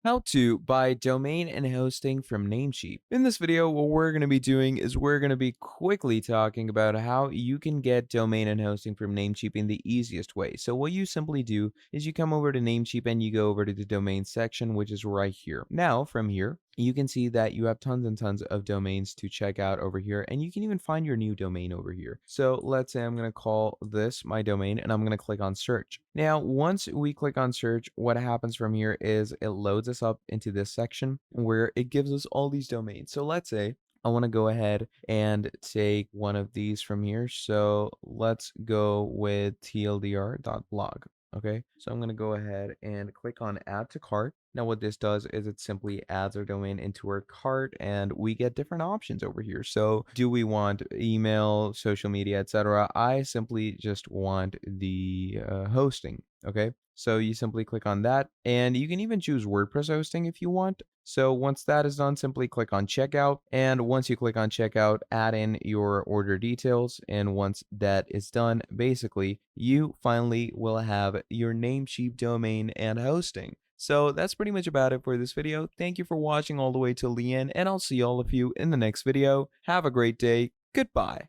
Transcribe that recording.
How to buy domain and hosting from Namecheap. In this video, what we're going to be doing is we're going to be quickly talking about how you can get domain and hosting from Namecheap in the easiest way. So what you simply do is you come over to Namecheap and you go over to the domain section, which is right here. Now, from here, you can see that you have tons and tons of domains to check out over here, and you can even find your new domain over here. So let's say I'm going to call this my domain, and I'm going to click on search. Now, once we click on search, what happens from here is it loads us up into this section where it gives us all these domains. So let's say I want to go ahead and take one of these from here. So let's go with tldr.blog. Okay, so I'm going to go ahead and click on add to cart. Now what this does is it simply adds our domain into our cart and we get different options over here. So do we want email, social media, etc.? I simply just want the hosting. Okay, so you simply click on that and you can even choose WordPress hosting if you want. So once that is done, simply click on checkout. And once you click on checkout, add in your order details. And once that is done, basically, you finally will have your Namecheap domain and hosting. So that's pretty much about it for this video. Thank you for watching all the way till the end, and I'll see all of you in the next video. Have a great day. Goodbye.